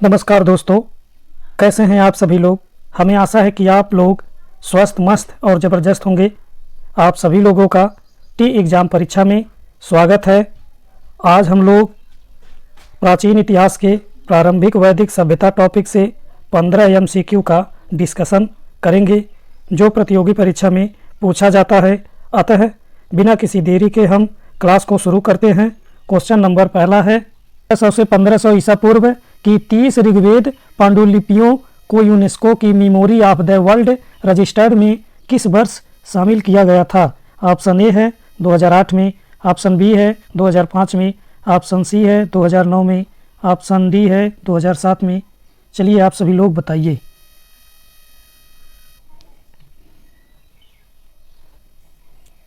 नमस्कार दोस्तों, कैसे हैं आप सभी लोग। हमें आशा है कि आप लोग स्वस्थ, मस्त और ज़बरदस्त होंगे। आप सभी लोगों का टी एग्ज़ाम परीक्षा में स्वागत है। आज हम लोग प्राचीन इतिहास के प्रारंभिक वैदिक सभ्यता टॉपिक से 15 MCQ का डिस्कशन करेंगे जो प्रतियोगी परीक्षा में पूछा जाता है। अतः बिना किसी देरी के हम क्लास को शुरू करते हैं। क्वेश्चन नंबर पहला है, 1500 से 1500 ईसा पूर्व की 30 ऋग्वेद पांडुलिपियों को यूनेस्को की memory of the world registered में किस वर्ष शामिल किया गया था। ऑप्शन ए है 2008 में, ऑप्शन बी है 2005 में, ऑप्शन सी है 2009 में, ऑप्शन डी है 2007 में। चलिए आप सभी लोग बताइए।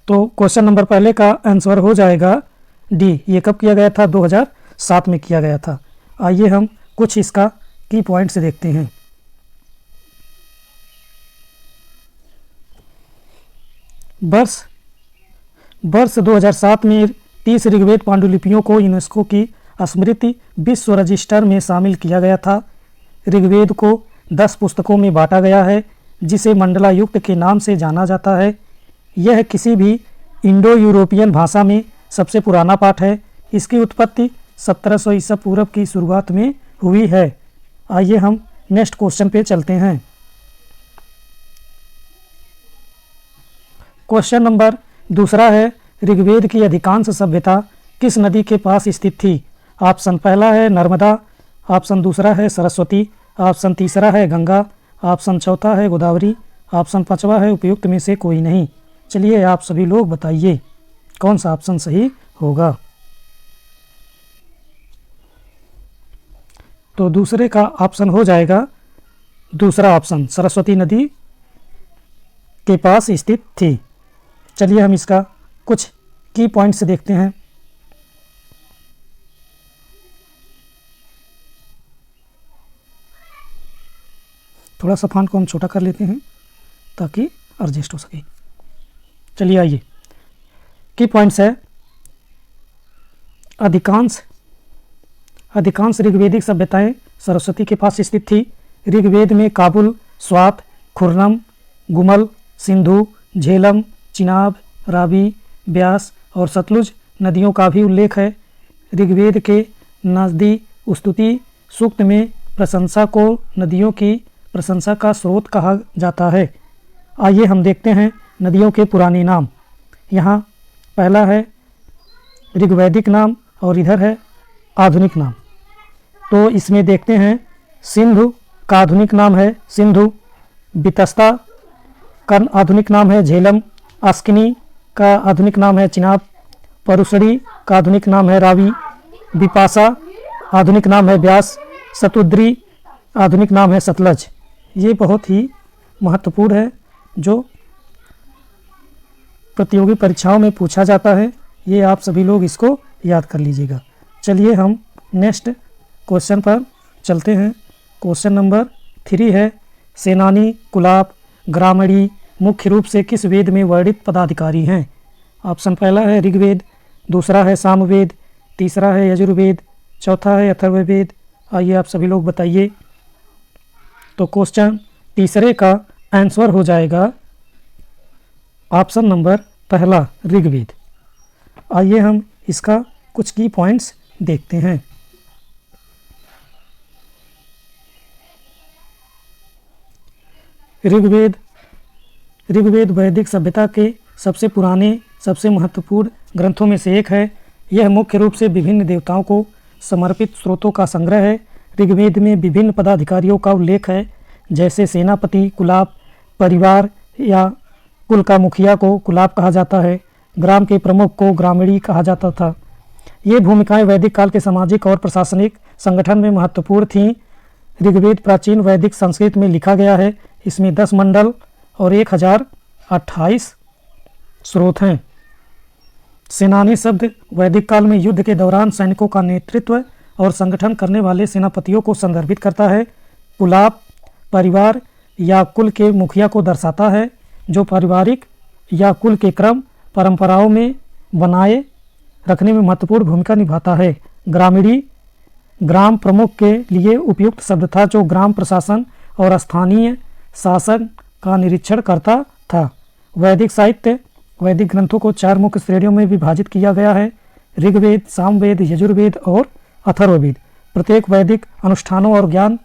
तो क्वेश्चन नंबर पहले का आंसर हो जाएगा डी। ये कब किया गया था? 2007 में किया गया था। आइए हम कुछ इसका की पॉइंट्स देखते हैं। वर्ष 2007 में 30 ऋग्वेद पांडुलिपियों को यूनेस्को की स्मृति विश्व रजिस्टर में शामिल किया गया था। ऋग्वेद को 10 पुस्तकों में बांटा गया है जिसे मंडलायुक्त के नाम से जाना जाता है। यह किसी भी इंडो यूरोपियन भाषा में सबसे पुराना पाठ है। इसकी उत्पत्ति 1700 ईसा पूर्व की शुरुआत में हुई है। आइए हम नेक्स्ट क्वेश्चन पे चलते हैं। क्वेश्चन नंबर दूसरा है, ऋग्वेद की अधिकांश सभ्यता किस नदी के पास स्थित थी। ऑप्शन पहला है नर्मदा, ऑप्शन दूसरा है सरस्वती, ऑप्शन तीसरा है गंगा, ऑप्शन चौथा है गोदावरी, ऑप्शन पांचवा है उपयुक्त में से कोई नहीं। चलिए आप सभी लोग बताइए कौन सा ऑप्शन सही होगा। तो दूसरे का ऑप्शन हो जाएगा दूसरा ऑप्शन, सरस्वती नदी के पास स्थित थी। चलिए हम इसका कुछ की पॉइंट्स देखते हैं। थोड़ा सा फॉन्ट को हम छोटा कर लेते हैं ताकि एडजस्ट हो सके। चलिए आइए, की पॉइंट्स है, अधिकांश ऋग्वेदिक सभ्यताएं सरस्वती के पास स्थित थी। ऋग्वेद में काबुल, स्वात, खुर्रम, गुमल, सिंधु, झेलम, चिनाब, रावी, ब्यास और सतलुज नदियों का भी उल्लेख है। ऋग्वेद के नदी स्तुति सूक्त में प्रशंसा को नदियों की प्रशंसा का स्रोत कहा जाता है। आइए हम देखते हैं नदियों के पुराने नाम। यहाँ पहला है ऋग्वैदिक नाम और इधर है आधुनिक नाम। तो इसमें देखते हैं, सिंधु का आधुनिक नाम है सिंधु, बितस्ता का आधुनिक नाम है झेलम, अस्किनी का आधुनिक नाम है चिनाब, परुशड़ी का आधुनिक नाम है रावी, बिपाशा आधुनिक नाम है ब्यास, सतुद्री आधुनिक नाम है सतलज। ये बहुत ही महत्वपूर्ण है जो प्रतियोगी परीक्षाओं में पूछा जाता है। ये आप सभी लोग इसको याद कर लीजिएगा। चलिए हम नेक्स्ट क्वेश्चन पर चलते हैं। क्वेश्चन नंबर 3 है, सेनानी, कुलाप, ग्रामणी मुख्य रूप से किस वेद में वर्णित पदाधिकारी हैं। ऑप्शन पहला है ऋग्वेद, दूसरा है सामवेद, तीसरा है यजुर्वेद, चौथा है अथर्ववेद। आइए आप सभी लोग बताइए। तो क्वेश्चन तीसरे का आंसर हो जाएगा ऑप्शन नंबर पहला ऋग्वेद। आइए हम इसका कुछ की पॉइंट्स देखते हैं। ऋग्वेद वैदिक सभ्यता के सबसे पुराने, सबसे महत्वपूर्ण ग्रंथों में से एक है। यह मुख्य रूप से विभिन्न देवताओं को समर्पित स्रोतों का संग्रह है। ऋग्वेद में विभिन्न पदाधिकारियों का उल्लेख है, जैसे सेनापति, कुलाप, परिवार या कुल का मुखिया को कुलाप कहा जाता है, ग्राम के प्रमुख को ग्रामीणी कहा जाता था। ये भूमिकाएं वैदिक काल के सामाजिक और प्रशासनिक संगठन में महत्वपूर्ण थीं। ऋग्वेद प्राचीन वैदिक संस्कृत में लिखा गया है। इसमें 10 मंडल और 1028 स्रोत हैं। सेनानी शब्द वैदिक काल में युद्ध के दौरान सैनिकों का नेतृत्व और संगठन करने वाले सेनापतियों को संदर्भित करता है। कुलाप परिवार या कुल के मुखिया को दर्शाता है, जो पारिवारिक या कुल के क्रम परंपराओं में बनाए रखने में महत्वपूर्ण भूमिका निभाता है। ग्रामीणी ग्राम प्रमुख के लिए उपयुक्त शब्द था, जो ग्राम प्रशासन और स्थानीय शासन का निरीक्षण करता था। वैदिक साहित्य, वैदिक ग्रंथों को 4 मुख्य श्रेणियों में विभाजित किया गया है: ऋग्वेद, सामवेद, यजुर्वेद और अथर्ववेद। प्रत्येक वैदिक अनुष्ठानों और ज्ञान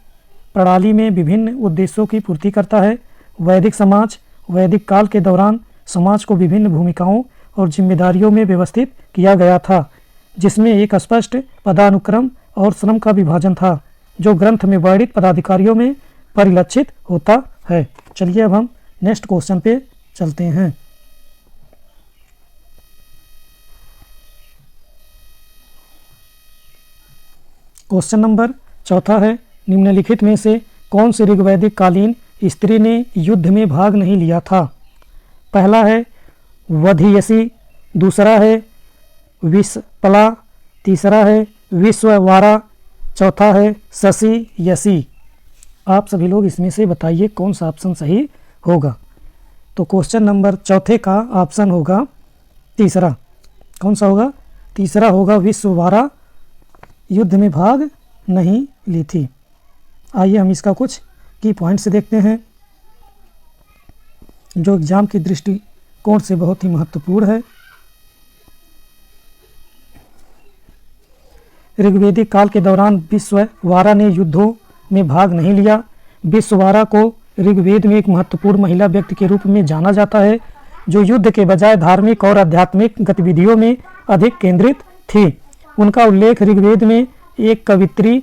प्रणाली में विभिन्न उद्देश्यों की पूर्ति करता है। वैदिक समाज, वैदिक काल के दौरान समाज को विभिन्न भूमिकाओं और जिम्मेदारियों में व्यवस्थित किया गया था, जिसमें एक स्पष्ट पदानुक्रम और श्रम का विभाजन था, जो ग्रंथ में वर्णित पदाधिकारियों में परिलक्षित होता है। चलिए अब हम नेक्स्ट क्वेश्चन पे चलते हैं। क्वेश्चन नंबर 4 है, निम्नलिखित में से कौन सी ऋग्वैदिक कालीन स्त्री ने युद्ध में भाग नहीं लिया था? पहला है वधियसी, दूसरा है विषपला, तीसरा है विश्ववारा, चौथा है शशि यसी। आप सभी लोग इसमें से बताइए कौन सा ऑप्शन सही होगा। तो क्वेश्चन नंबर 4 का ऑप्शन होगा तीसरा। कौन सा होगा? तीसरा होगा, विश्ववारा युद्ध में भाग नहीं ली थी। आइए हम इसका कुछ की पॉइंट्स देखते हैं, जो एग्जाम की दृष्टिकोण से बहुत ही महत्वपूर्ण है। ऋग्वैदिक काल के दौरान विश्ववारा ने युद्धों में भाग नहीं लिया। विश्ववारा को ऋग्वेद में एक महत्वपूर्ण महिला व्यक्ति के रूप में जाना जाता है, जो युद्ध के बजाय धार्मिक और आध्यात्मिक गतिविधियों में अधिक केंद्रित थी। उनका उल्लेख ऋग्वेद में एक कवित्री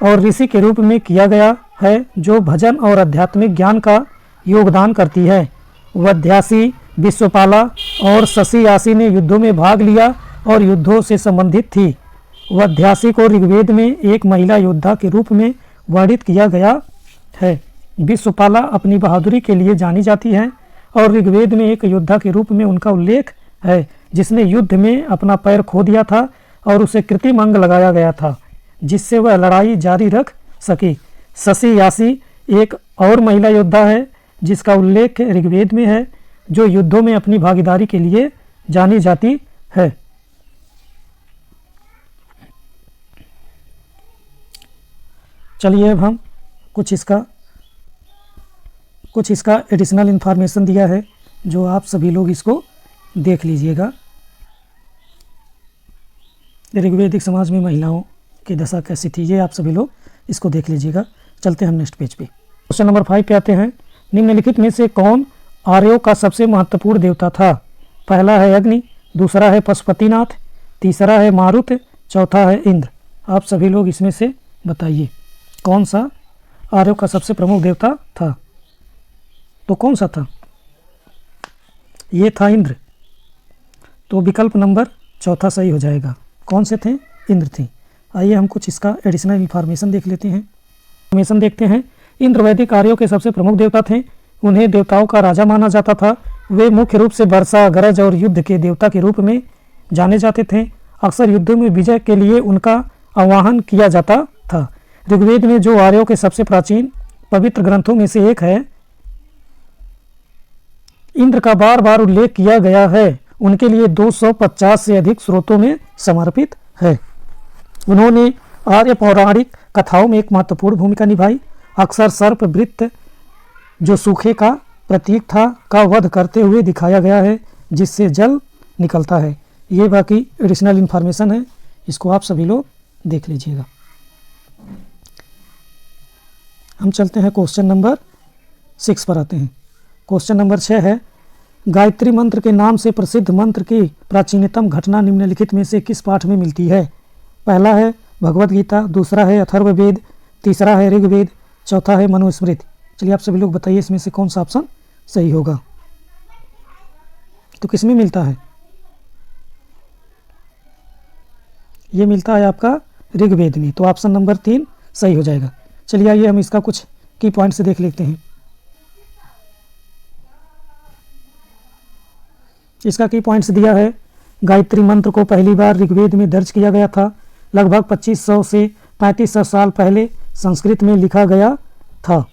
और ऋषि के रूप में किया गया है, जो भजन और आध्यात्मिक ज्ञान का योगदान करती है। वध्यासी, विश्वपाला और शशि यासी ने युद्धों में भाग लिया और युद्धों से संबंधित थी। वध्यासी को ऋग्वेद में एक महिला योद्धा के रूप में वर्णित किया गया है। विश्वपाला अपनी बहादुरी के लिए जानी जाती है और ऋग्वेद में एक योद्धा के रूप में उनका उल्लेख है, जिसने युद्ध में अपना पैर खो दिया था और उसे कृत्रिम अंग लगाया गया था, जिससे वह लड़ाई जारी रख सकी। शशि यासी एक और महिला योद्धा है, जिसका उल्लेख ऋग्वेद में है, जो युद्धों में अपनी भागीदारी के लिए जानी जाती है। चलिए अब हम कुछ इसका एडिशनल इन्फॉर्मेशन दिया है, जो आप सभी लोग इसको देख लीजिएगा। ऋग्वैदिक समाज में महिलाओं की दशा कैसी थी, ये आप सभी लोग इसको देख लीजिएगा। चलते हैं हम नेक्स्ट पेज पे। क्वेश्चन नंबर 5 पे आते हैं। निम्नलिखित में से कौन आर्यों का सबसे महत्वपूर्ण देवता था? पहला है अग्नि, दूसरा है पशुपतिनाथ, तीसरा है मारुत, चौथा है इंद्र। आप सभी लोग इसमें से बताइए कौन सा आर्यों का सबसे प्रमुख देवता था। तो कौन सा था? ये था इंद्र। तो विकल्प नंबर 4 सही हो जाएगा। कौन से थे? इंद्र थे। आइए हम कुछ इसका एडिशनल इन्फॉर्मेशन देख लेते हैं। इन्फॉर्मेशन देखते हैं। इंद्र वैदिक आर्यों के सबसे प्रमुख देवता थे। उन्हें देवताओं का राजा माना जाता था। वे मुख्य रूप से वर्षा, गरज और युद्ध के देवता के रूप में जाने जाते थे। अक्सर युद्धों में विजय के लिए उनका आवाहन किया जाता था। ऋग्वेद में, जो आर्यों के सबसे प्राचीन पवित्र ग्रंथों में से एक है, इंद्र का बार बार उल्लेख किया गया है। उनके लिए 250 से अधिक स्रोतों में समर्पित है। उन्होंने आर्य पौराणिक कथाओं में एक महत्वपूर्ण भूमिका निभाई। अक्सर सर्प वृत्त, जो सूखे का प्रतीक था, का वध करते हुए दिखाया गया है, जिससे जल निकलता है। ये बाकी एडिशनल इन्फॉर्मेशन है, इसको आप सभी लोग देख लीजिएगा। हम चलते हैं क्वेश्चन नंबर 6 पर आते हैं। क्वेश्चन नंबर 6 है, गायत्री मंत्र के नाम से प्रसिद्ध मंत्र की प्राचीनतम घटना निम्नलिखित में से किस पाठ में मिलती है? पहला है भगवद गीता, दूसरा है अथर्ववेद, तीसरा है ऋग्वेद, चौथा है मनुस्मृति। चलिए आप सभी लोग बताइए इसमें से कौन सा ऑप्शन सही होगा। तो किसमें मिलता है? ये मिलता है आपका ऋग्वेद में। तो ऑप्शन नंबर 3 सही हो जाएगा। चलिए आइए हम इसका कुछ की पॉइंट से देख लेते हैं। इसका की पॉइंट्स दिया है। गायत्री मंत्र को पहली बार ऋग्वेद में दर्ज किया गया था। लगभग 2500 से 3500 साल पहले संस्कृत में लिखा गया था।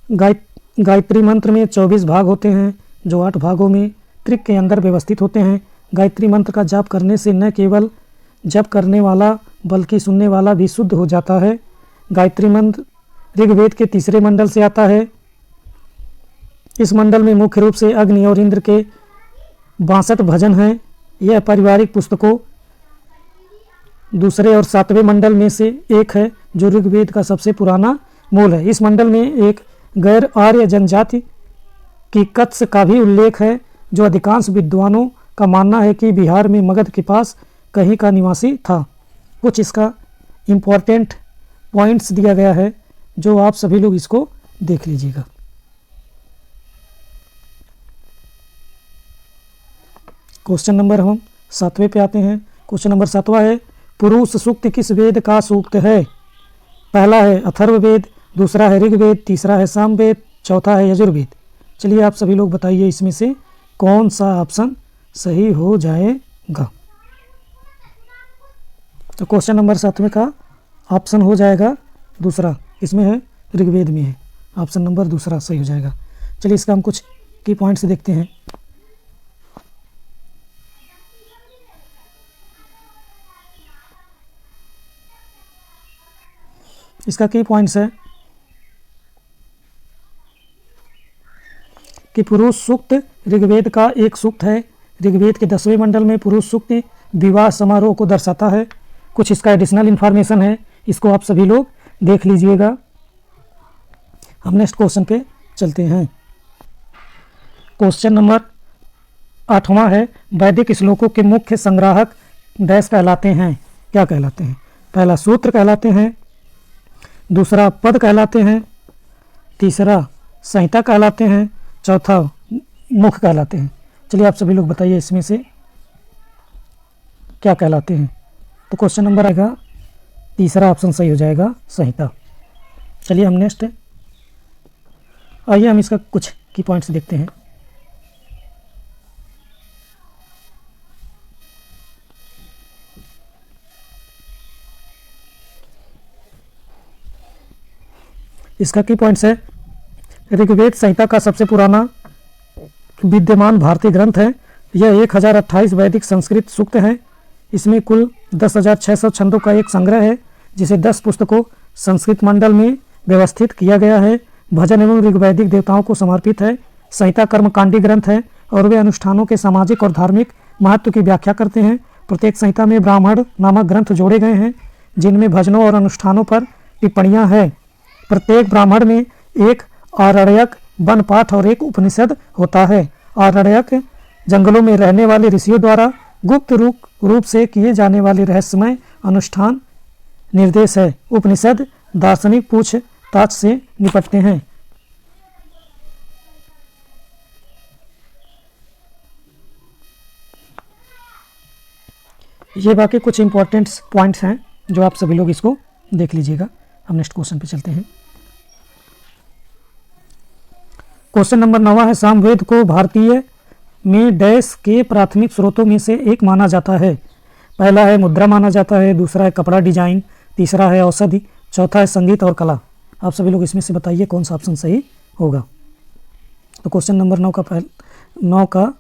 गायत्री मंत्र में 24 भाग होते हैं, जो 8 भागों में त्रिक के अंदर व्यवस्थित होते हैं। गायत्री मंत्र का जाप करने से न केवल जप करने वाला बल्कि सुनने वाला भी शुद्ध हो जाता है। गायत्री मंत्र ऋग्वेद के तीसरे मंडल से आता है। इस मंडल में मुख्य रूप से अग्नि और इंद्र के 62 भजन हैं। यह पारिवारिक पुस्तकों दूसरे और 7वें मंडल में से एक है, जो ऋग्वेद का सबसे पुराना मूल है। इस मंडल में एक गैर आर्य जनजाति की कत्स का भी उल्लेख है, जो अधिकांश विद्वानों का मानना है कि बिहार में मगध के पास कहीं का निवासी था। कुछ इसका इम्पोर्टेंट पॉइंट्स दिया गया है, जो आप सभी लोग इसको देख लीजिएगा। क्वेश्चन नंबर हम 7वें पे आते हैं। क्वेश्चन नंबर 7वां है, पुरुष सूक्त किस वेद का सूक्त है? पहला है अथर्ववेद, दूसरा है ऋग्वेद, तीसरा है सामवेद, चौथा है यजुर्वेद। चलिए आप सभी लोग बताइए इसमें से कौन सा ऑप्शन सही हो जाएगा। तो क्वेश्चन नंबर 7वें का ऑप्शन हो जाएगा दूसरा, इसमें है ऋग्वेद में है, ऑप्शन नंबर दूसरा सही हो जाएगा। चलिए इसका हम कुछ की पॉइंट्स देखते हैं। इसका की पॉइंट्स है कि पुरुष सूक्त ऋग्वेद का एक सूक्त है। ऋग्वेद के 10वें मंडल में पुरुष सूक्त विवाह समारोह को दर्शाता है। कुछ इसका एडिशनल इन्फॉर्मेशन है, इसको आप सभी लोग देख लीजिएगा। हम नेक्स्ट क्वेश्चन पे चलते हैं। क्वेश्चन नंबर 8वां है, वैदिक श्लोकों के मुख्य संग्राहक डैश कहलाते हैं? क्या कहलाते हैं? पहला सूत्र कहलाते हैं, दूसरा पद कहलाते हैं, तीसरा संहिता कहलाते हैं, चौथा मुख कहलाते हैं। चलिए आप सभी लोग बताइए इसमें से क्या कहलाते हैं। तो क्वेश्चन नंबर आएगा तीसरा ऑप्शन सही हो जाएगा, संहिता। चलिए हम नेक्स्ट आइए हम इसका कुछ की पॉइंट्स देखते हैं। इसका की पॉइंट्स है, ऋग्वेद संहिता का सबसे पुराना विद्यमान भारतीय ग्रंथ है। यह 1028 वैदिक संस्कृत सूक्त है। इसमें कुल 10,600 छंदों का एक संग्रह है, जिसे 10 पुस्तकों संस्कृत मंडल में व्यवस्थित किया गया है। भजन एवं ऋग्वैदिक देवताओं को समर्पित है। संहिता कर्मकांडी ग्रंथ है और वे अनुष्ठानों के सामाजिक और धार्मिक महत्व की व्याख्या करते हैं। प्रत्येक संहिता में ब्राह्मण नामक ग्रंथ जोड़े गए हैं, जिनमें भजनों और अनुष्ठानों पर टिप्पणियां हैं। प्रत्येक ब्राह्मण में एक आरण्यक, वन पाठ और एक उपनिषद होता है। आरण्यक जंगलों में रहने वाले ऋषियों द्वारा गुप्त रूप से किए जाने वाले रहस्यमय अनुष्ठान निर्देश है। उपनिषद दार्शनिक पूछताछ से निपटते हैं। ये बाकी कुछ इंपॉर्टेंट पॉइंट्स हैं, जो आप सभी लोग इसको देख लीजिएगा। हम नेक्स्ट क्वेश्चन पे चलते हैं। क्वेश्चन नंबर 9 है, सामवेद को भारतीय में डैश के प्राथमिक स्रोतों में से एक माना जाता है? पहला है मुद्रा माना जाता है, दूसरा है कपड़ा डिजाइन, तीसरा है औषधि, चौथा है संगीत और कला। आप सभी लोग इसमें से बताइए कौन सा ऑप्शन सही होगा। तो क्वेश्चन नंबर 9 का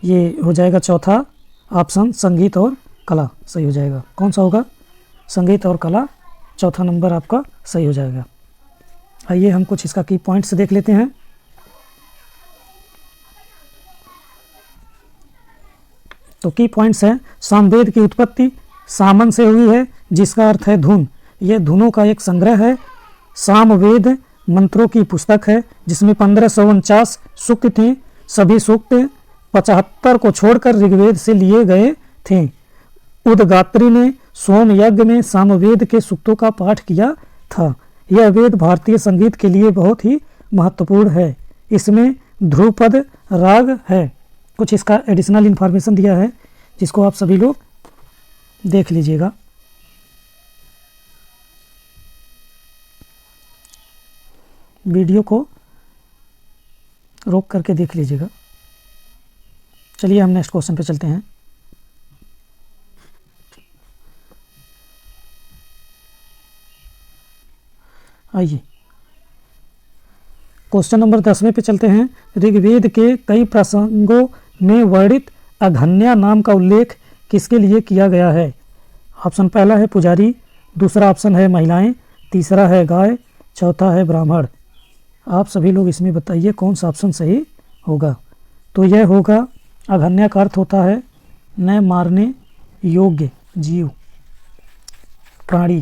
ये हो जाएगा चौथा ऑप्शन, संगीत और कला सही हो जाएगा। कौन सा होगा? संगीत और कला, चौथा नंबर आपका सही हो जाएगा। आइए हम कुछ इसका की पॉइंट्स देख लेते हैं। तो की पॉइंट्स हैं, सामवेद की उत्पत्ति सामन से हुई है, जिसका अर्थ है धुन। यह धुनों का एक संग्रह है। सामवेद मंत्रों की पुस्तक है, जिसमें 1549 सूक्त थे। सभी सूक्त 75 को छोड़कर ऋग्वेद से लिए गए थे। उदगात्री ने सोम यज्ञ में सामवेद के सूक्तों का पाठ किया था। यह वेद भारतीय संगीत के लिए बहुत ही महत्वपूर्ण है। इसमें ध्रुपद राग है। कुछ इसका एडिशनल इन्फॉर्मेशन दिया है, जिसको आप सभी लोग देख लीजिएगा। वीडियो को रोक करके देख लीजिएगा। चलिए हम नेक्स्ट क्वेश्चन पे चलते हैं। आइए क्वेश्चन नंबर 10वें पे चलते हैं। ऋग्वेद के कई प्रसंगों में वर्णित अघन्या नाम का उल्लेख किसके लिए किया गया है? ऑप्शन पहला है पुजारी, दूसरा ऑप्शन है महिलाएं, तीसरा है गाय, चौथा है ब्राह्मण। आप सभी लोग इसमें बताइए कौन सा ऑप्शन सही होगा। तो यह होगा, अघन्या का अर्थ होता है न मारने योग्य जीव, प्राणी।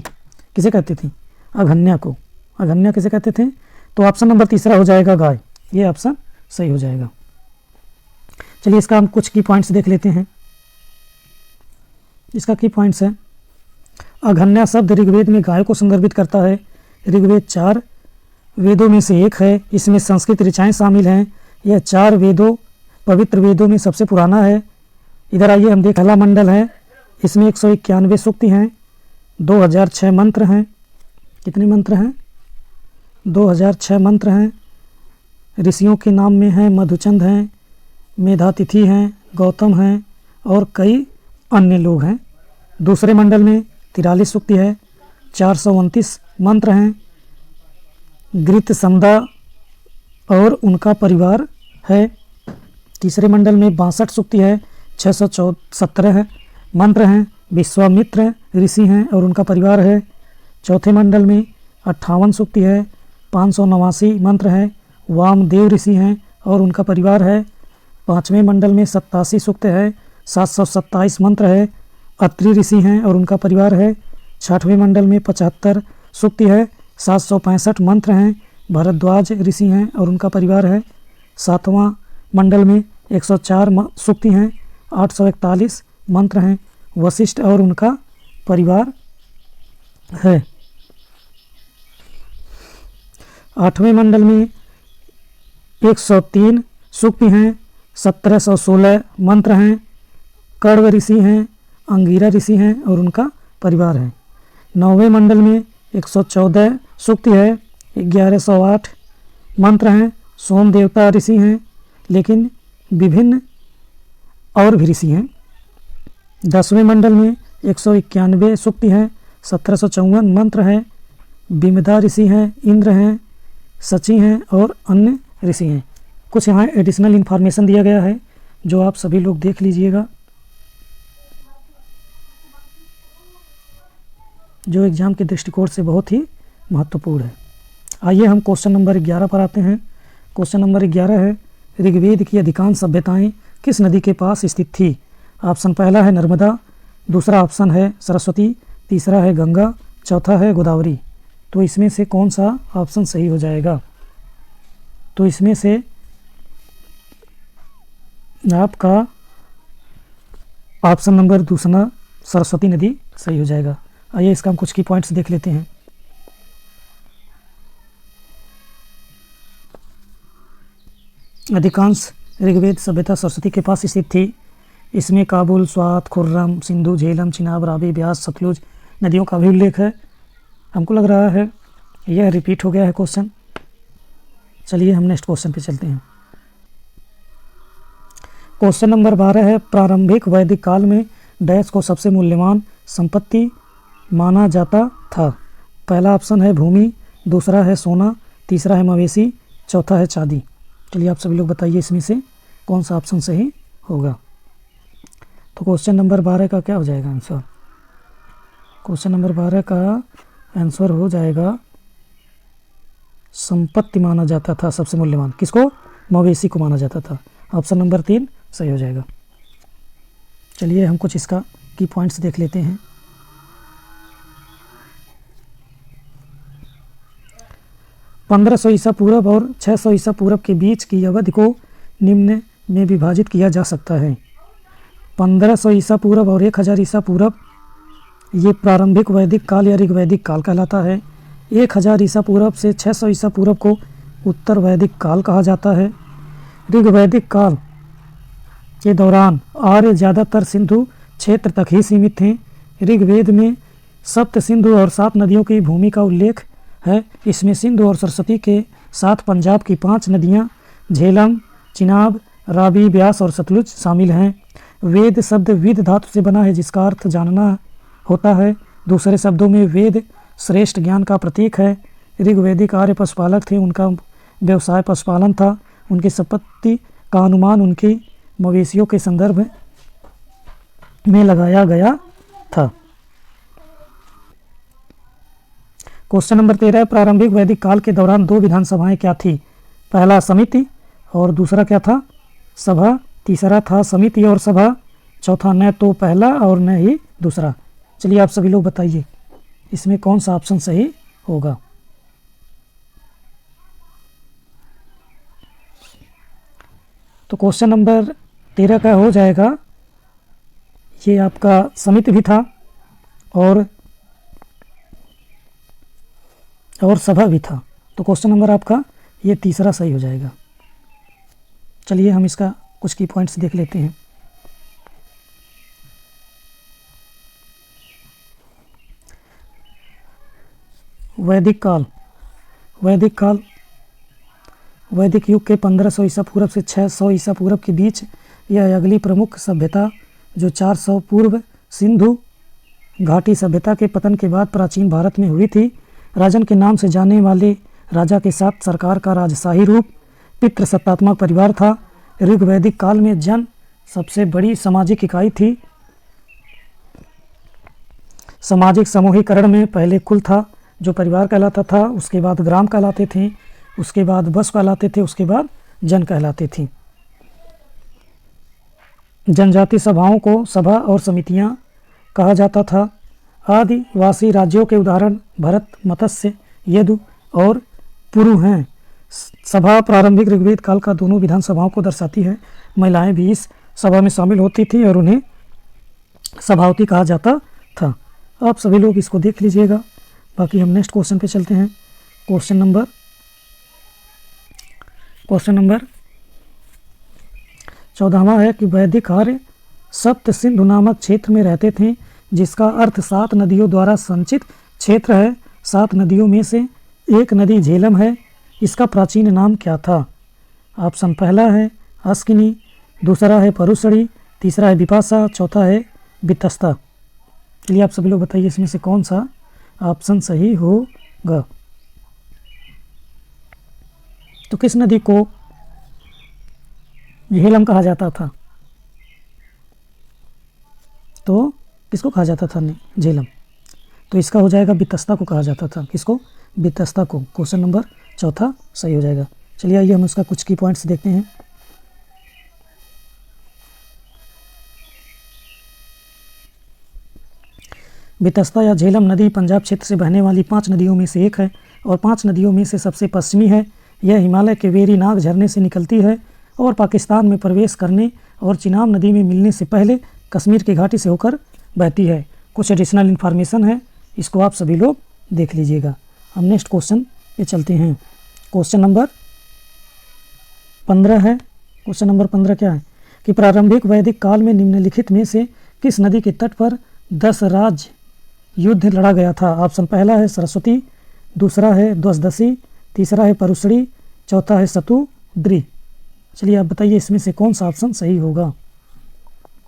किसे कहते थे? अघन्या को। अघन्या किसे कहते थे? तो ऑप्शन नंबर तीसरा हो जाएगा गाय। ये ऑप्शन सही हो जाएगा। चलिए इसका हम कुछ की पॉइंट्स देख लेते हैं। इसका की पॉइंट्स है, अघन्या शब्द ऋग्वेद में गाय को संदर्भित करता है। ऋग्वेद 4 वेदों में से एक है। इसमें संस्कृत ऋचाएँ शामिल हैं। यह 4 वेदों, पवित्र वेदों में सबसे पुराना है। इधर आइए हम देख, पहला मंडल है, इसमें 191 सूक्ति हैं, 2006 मंत्र हैं। कितने मंत्र हैं? 2006 मंत्र हैं। ऋषियों के नाम में हैं मधुचंद हैं, मेधातिथि हैं, गौतम हैं और कई अन्य लोग हैं। दूसरे मंडल में 43 सूक्ति है, 429 मंत्र हैं। गृत समदा और उनका परिवार है। तीसरे मंडल में 62 सूक्ति है, 617 मंत्र हैं। विश्वामित्र ऋषि हैं और उनका परिवार है। चौथे मंडल में 58 सूक्ति है, 589 मंत्र हैं। वामदेव ऋषि हैं और उनका परिवार है। पाँचवें मंडल में 87 सूक्त है, 727 मंत्र है। अत्रि ऋषि हैं और उनका परिवार है। छठवें मंडल में 75 सूक्ति है, 765 मंत्र हैं। भरद्वाज ऋषि हैं और उनका परिवार है। सातवां मंडल में 104 सूक्ति हैं, 841 मंत्र हैं। वशिष्ठ और उनका परिवार है। आठवें मंडल में 103 सूक्ति हैं, 1716 मंत्र हैं। कण्व ऋषि हैं, अंगिरा ऋषि हैं और उनका परिवार है। नौवें मंडल में 114 सूक्ति है, 1108 मंत्र हैं। सोम देवता ऋषि हैं, लेकिन विभिन्न और भी ऋषि हैं। 10वें मंडल में 191 सूक्ति हैं, 1754 मंत्र हैं। बिमदा ऋषि हैं, इंद्र हैं, सची हैं और अन्य ऋषि हैं। कुछ यहाँ एडिशनल इन्फॉर्मेशन दिया गया है जो आप सभी लोग देख लीजिएगा, जो एग्जाम के दृष्टिकोण से बहुत ही महत्वपूर्ण है। आइए हम क्वेश्चन नंबर 11 पर आते हैं। क्वेश्चन नंबर 11 है, ऋग्वेद की अधिकांश सभ्यताएं किस नदी के पास स्थित थी? ऑप्शन पहला है नर्मदा, दूसरा ऑप्शन है सरस्वती, तीसरा है गंगा, चौथा है गोदावरी। तो इसमें से कौन सा ऑप्शन सही हो जाएगा? तो इसमें से आपका ऑप्शन नंबर दूसरा सरस्वती नदी सही हो जाएगा। आइए इसका हम कुछ की पॉइंट्स देख लेते हैं। अधिकांश ऋग्वेद सभ्यता सरस्वती के पास स्थित थी। इसमें काबुल, स्वात, खुर्रम, सिंधु, झेलम, चिनाब, रावी, ब्यास, सतलुज नदियों का भी उल्लेख है। हमको लग रहा है यह रिपीट हो गया है क्वेश्चन। चलिए हम नेक्स्ट क्वेश्चन पे चलते हैं। क्वेश्चन नंबर 12 है, प्रारंभिक वैदिक काल में डैश को सबसे मूल्यवान संपत्ति माना जाता था? पहला ऑप्शन है भूमि, दूसरा है सोना, तीसरा है मवेशी, चौथा है चांदी। चलिए आप सभी लोग बताइए इसमें से कौन सा ऑप्शन सही होगा। तो क्वेश्चन नंबर 12 का क्या हो जाएगा आंसर? क्वेश्चन नंबर 12 का आंसर हो जाएगा संपत्ति माना जाता था सबसे मूल्यवान। किसको? मवेशी को माना जाता था। ऑप्शन नंबर 3 सही हो जाएगा। चलिए हम कुछ इसका की पॉइंट्स देख लेते हैं। 1500 ईसा पूर्व और 600 ईसा पूर्व के बीच की अवधि को निम्न में विभाजित किया जा सकता है। 1500 ईसा पूर्व और 1000 ईसा पूर्व ये प्रारंभिक वैदिक काल या ऋग्वैदिक काल कहलाता है। 1000 ईसा पूर्व से 600 ईसा पूर्व को उत्तर वैदिक काल कहा जाता है। ऋग्वैदिक काल के दौरान आर्य ज़्यादातर सिंधु क्षेत्र तक ही सीमित थे। ऋग्वेद में सप्त सिंधु और 7 नदियों की भूमि का उल्लेख है। इसमें सिंधु और सरस्वती के साथ पंजाब की 5 नदियाँ झेलम, चिनाब, रावी, ब्यास और सतलुज शामिल हैं। वेद शब्द विद धातु से बना है जिसका अर्थ जानना होता है। दूसरे शब्दों में वेद श्रेष्ठ ज्ञान का प्रतीक है। ऋग्वैदिक आर्य पशुपालक थे, उनका व्यवसाय पशुपालन था। उनकी संपत्ति का अनुमान उनकी मवेशियों के संदर्भ में लगाया गया था। क्वेश्चन नंबर 13 प्रारंभिक वैदिक काल के दौरान दो विधानसभाएं क्या थी? पहला समिति और दूसरा क्या था? सभा। तीसरा था समिति और सभा, चौथा न तो पहला और न ही दूसरा। चलिए आप सभी लोग बताइए इसमें कौन सा ऑप्शन सही होगा। तो क्वेश्चन नंबर 13 का हो जाएगा, ये आपका समिति भी था और सभा भी था। तो क्वेश्चन नंबर आपका ये तीसरा सही हो जाएगा। चलिए हम इसका कुछ की पॉइंट्स देख लेते हैं। वैदिक काल, वैदिक युग के 1500 ईसा पूर्व से 600 ईसा पूर्व के बीच यह अगली प्रमुख सभ्यता जो 400 पूर्व सिंधु घाटी सभ्यता के पतन के बाद प्राचीन भारत में हुई थी। राजन के नाम से जाने वाले राजा के साथ सरकार का राजशाही रूप पितृसत्तात्मक परिवार था। ऋग वैदिक काल में जन सबसे बड़ी सामाजिक इकाई थी। सामाजिक समूहीकरण में पहले कुल था जो परिवार कहलाता था, उसके बाद ग्राम कहलाते थे, उसके बाद वंश कहलाते थे, उसके बाद जन कहलाते थे। जनजाति सभाओं को सभा और समितियां कहा जाता था। आदिवासी राज्यों के उदाहरण भरत, मत्स्य, यदु और पुरु हैं। सभा प्रारंभिक ऋग्वेद काल का दोनों विधानसभाओं को दर्शाती है। महिलाएं भी इस सभा में शामिल होती थी और उन्हें सभावती कहा जाता था। आप सभी लोग इसको देख लीजिएगा। बाकी हम नेक्स्ट क्वेश्चन पे चलते हैं। क्वेश्चन नंबर 14वां है कि वैदिक आर्य सप्त सिंधु नामक क्षेत्र में रहते थे, जिसका अर्थ 7 नदियों द्वारा संचित क्षेत्र है। 7 नदियों में से एक नदी झेलम है। इसका प्राचीन नाम क्या था? ऑप्शन पहला है अस्किनी, दूसरा है परुसड़ी, तीसरा है विपाशा, चौथा है वितस्ता। चलिए आप सभी लोग बताइए इसमें से कौन सा ऑप्शन सही होगा। तो किस नदी को झेलम कहा जाता था? तो किसको कहा जाता था झेलम? तो इसका हो जाएगा वितस्ता को कहा जाता था। किसको? वितस्ता को। क्वेश्चन नंबर 4 सही हो जाएगा। चलिए आइए हम उसका कुछ की पॉइंट्स देखते हैं। वितस्ता या झेलम नदी पंजाब क्षेत्र से बहने वाली 5 नदियों में से एक है और 5 नदियों में से सबसे पश्चिमी है। यह हिमालय के वेरीनाग झरने से निकलती है और पाकिस्तान में प्रवेश करने और चिनाब नदी में मिलने से पहले कश्मीर की घाटी से होकर बहती है। कुछ एडिशनल इन्फॉर्मेशन है, इसको आप सभी लोग देख लीजिएगा। हम नेक्स्ट क्वेश्चन पे चलते हैं। क्वेश्चन नंबर 15 है। क्वेश्चन नंबर 15 क्या है कि प्रारंभिक वैदिक काल में निम्नलिखित में से किस नदी के तट पर 10 राज्य युद्ध लड़ा गया था? ऑप्शन पहला है सरस्वती, दूसरा है द्वसदशी, तीसरा है परुसड़ी, चौथा है सतुद्री। चलिए आप बताइए इसमें से कौन सा ऑप्शन सही होगा।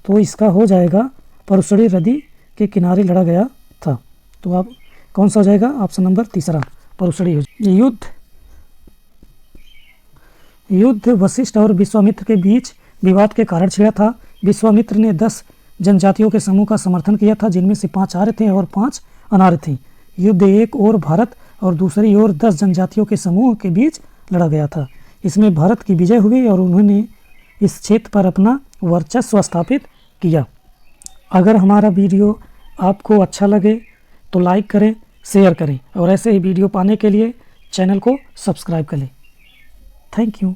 तो इसका हो जाएगा परुसड़ी नदी के किनारे लड़ा गया था। तो आप कौन सा हो जाएगा? ऑप्शन नंबर तीसरा परुसड़ी हो जाएगा। युद्ध वशिष्ठ और विश्वामित्र के बीच विवाद के कारण छिड़ा था। विश्वामित्र ने 10 जनजातियों के समूह का समर्थन किया था, जिनमें से 5 आर्य थे और 5 अनार्य थे। युद्ध एक ओर भारत और दूसरी ओर 10 जनजातियों के समूह के बीच लड़ा गया था। इसमें भारत की विजय हुई और उन्होंने इस क्षेत्र पर अपना वर्चस्व स्थापित किया। अगर हमारा वीडियो आपको अच्छा लगे तो लाइक करें, शेयर करें और ऐसे ही वीडियो पाने के लिए चैनल को सब्सक्राइब करें। Thank you.